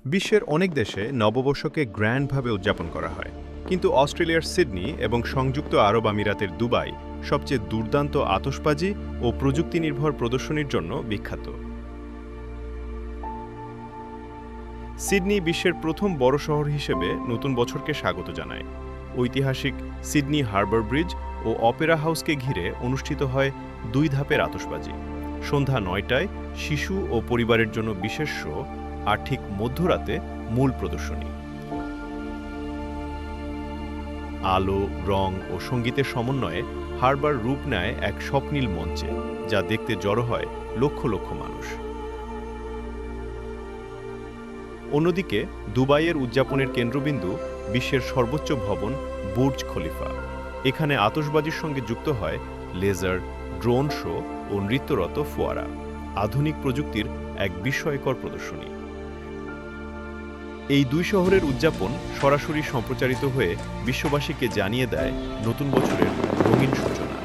বিশ্বের অনেক দেশে নববর্ষকে গ্র্যান্ডভাবে উদযাপন করা হয়, কিন্তু অস্ট্রেলিয়ার সিডনি এবং সংযুক্ত আরব আমিরাতের দুবাই সবচেয়ে দুর্দান্ত আতশবাজি ও প্রযুক্তি নির্ভর প্রদর্শনীর জন্য বিখ্যাত। সিডনি বিশ্বের প্রথম বড় শহর হিসেবে নতুন বছরকে স্বাগত জানায়। ঐতিহাসিক সিডনি হারবার ব্রিজ ও অপেরা হাউসকে ঘিরে অনুষ্ঠিত হয় 2 ধাপের আতশবাজি। সন্ধ্যা 9টায় শিশু ও পরিবারের জন্য বিশেষ শো, আর ঠিক মধ্যরাতে মূল প্রদর্শনী। আলো, রং ও সঙ্গীতের সমন্বয়ে হারবার রূপ নেয় এক স্বপ্নীল মঞ্চে, যা দেখতে জড়ো হয় লক্ষ লক্ষ মানুষ। অন্যদিকে দুবাইয়ের উদযাপনের কেন্দ্রবিন্দু বিশ্বের সর্বোচ্চ ভবন বুর্জ খলিফা। এখানে আতশবাজির সঙ্গে যুক্ত হয় লেজার, ড্রোন শো ও নৃত্যরত ফোয়ারা, আধুনিক প্রযুক্তির এক বিস্ময়কর প্রদর্শনী। এই দুই শহরের উদযাপন সরাসরি সম্প্রচারিত হয়ে বিশ্ববাসীকে জানিয়ে দেয় নতুন বছরের রঙিন সূচনা।